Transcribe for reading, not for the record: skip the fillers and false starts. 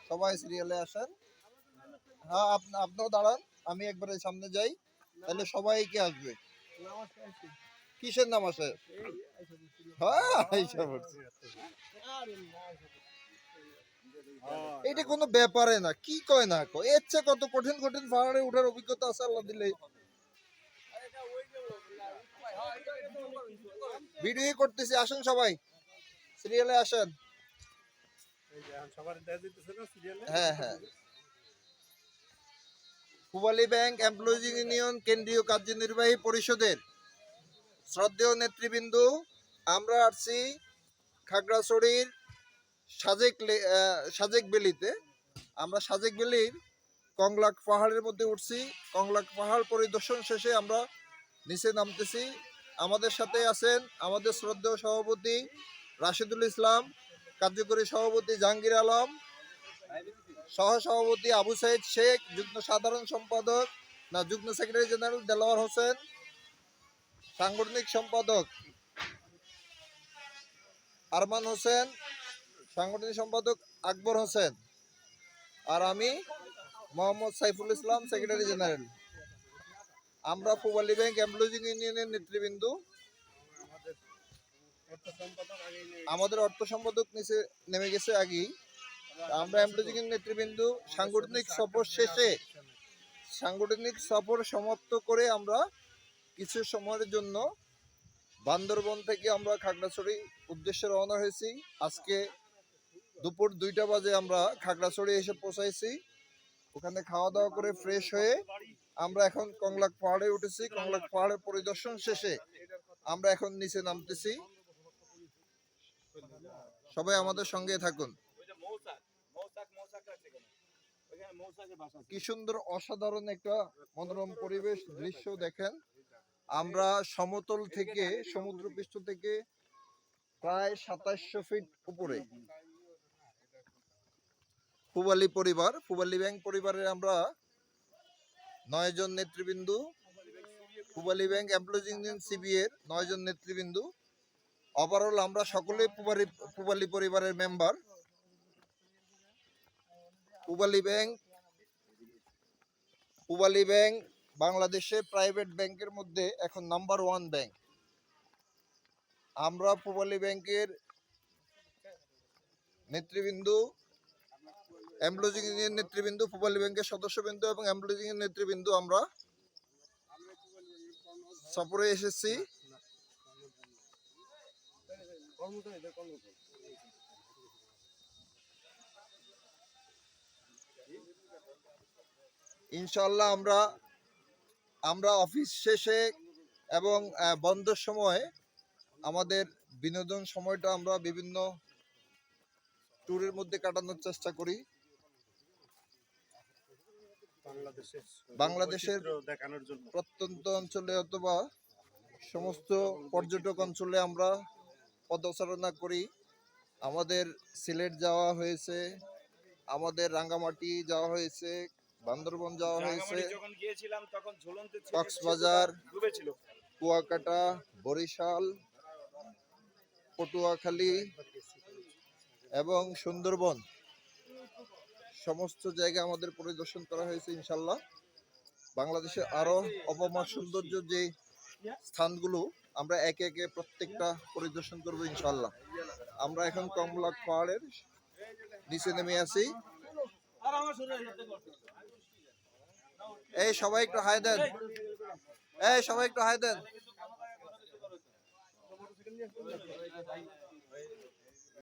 সবাই সিরিয়ালে আসেন। হ্যাঁ, আপনিও দাঁড়ান, আমি একবারে সামনে যাই, তাহলে সবাই কি আসবে। কিসের নাম আসে? হ্যাঁ, আইসা পড়ছে। এটা কোনো ব্যাপারে না, কি কয় না কয়, এর চেয়ে কত কঠিন কঠিন পাহাড়ে ওঠার অভিজ্ঞতা আছে আল্লাহ দিলে। ভিডিও করতেছি, আসেন সবাই সিরিয়ালে আসেন। হ্যাঁ হ্যাঁ, পূবালী ব্যাংক এমপ্লয়িজ ইউনিয়ন কেন্দ্রীয় কার্যনির্বাহী পরিষদের শ্রদ্ধেয় নেতৃবৃন্দ, আমরা আসছি খাগড়াছড়ির সাজেক বেলিতে। আমরা সাজেক বেলির কংলাক পাহাড়ের মধ্যে উঠছি। কংলাক পাহাড় পরিদর্শন শেষে আমরা নিচে নামতেছি। আমাদের সাথে আছেন আমাদের শ্রদ্ধেয় সভাপতি রাশেদুল ইসলাম, কার্যকরী সভাপতি জাহাঙ্গীর আলম, সহ সভাপতি আবু সাইদ শেখ, যুগ্ম সাধারণ সম্পাদক যুগ্ম সেক্রেটারি জেনারেল দেলোয়ার হোসেন, সাংগঠনিক সম্পাদক আরমান হোসেন, সাংগঠনিক সম্পাদক আকবর হোসেন, আর আমি মোহাম্মদ সাইফুল ইসলাম, সেক্রেটারি জেনারেল। আমরা পূবালী ব্যাংক এমপ্লয়িজ ইউনিয়নের নেতৃবৃন্দ। আমাদের অর্থ সম্পাদক নিচে নেমে গেছে আগেই। আমরা এমপ্লয়িজ ইউনিয়ন নেতৃবৃন্দ সাংগঠনিক সফর সমাপ্ত করে আমরা কিছু সময়ের জন্য বান্দরবন থেকে আমরা খাগড়াছড়ি উদ্দেশ্যে রওনা হয়েছি। আজকে দুপুর 2টা বাজে আমরা খাগড়াছড়ি এসে পৌঁছাইছি। ওখানে খাওয়া দাওয়া করে ফ্রেশ হয়ে আমরা এখন কংলাক পাহাড়ে উঠেছি। কংলাক পাহাড়ের পরিদর্শন শেষে আমরা এখন নিচে নামতেছি। সবাই আমাদের সঙ্গে থাকুন। কি সুন্দর অসাধারণ একটা মনোরম পরিবেশ দৃশ্য দেখেন। আমরা সমতল থেকে সমুদ্রপৃষ্ঠ থেকে প্রায় 2700 ফিট উপরে। পূবালী ব্যাংক পরিবারের আমরা 9 জন নেতৃবৃন্দ, Pubali bank employees union CB এর 9 জন নেতৃবৃন্দ। ওভারঅল আমরা সকলেই পূবালী পরিবারের মেম্বার। পূবালী ব্যাংক বাংলাদেশে প্রাইভেট ব্যাংকের মধ্যে এখন নাম্বার 1 ব্যাংক। আমরা পূবালী ব্যাংকের নেতৃবৃন্দ, এমপ্লয়িজ ইউনিয়ন নেতৃবৃন্দ, পূবালী ব্যাংকের সদস্যবৃন্দ এবং এমপ্লয়িজ ইউনিয়ন নেতৃবৃন্দ আমরা সফরে এসেছি। ইনশাআল্লাহ আমরা অফিস শেষে এবং বন্ধের সময় আমাদের বিনোদন সময়টা আমরা বিভিন্ন ট্যুরের মধ্যে কাটানোর চেষ্টা করি। বাংলাদেশের দেখানোর জন্য প্রত্যন্ত অঞ্চলে অথবা সমস্ত পর্যটক অঞ্চলে আমরা পদচারণা করি। আমাদের সিলেট যাওয়া হয়েছে, আমাদের রাঙ্গামাটি যাওয়া হয়েছে, বান্দরবন যাওয়া হয়েছে, কক্সবাজার, কুয়াকাটা, বরিশাল, পটুয়াখালী এবং সুন্দরবন সমস্ত জায়গা আমাদের পরিদর্শন করা হয়েছে। ইনশাল্লাহ বাংলাদেশে আরো অপরূপ সৌন্দর্য যে স্থানগুলো আমরা একে একে প্রত্যেকটা পরিদর্শন করবো ইনশাল্লাহ। আমরা এখন কমলাক পাহাড়ের নিচে নেমে আছি। এই সবাই একটু হাই দেন, সবাই একটু হাই দেন।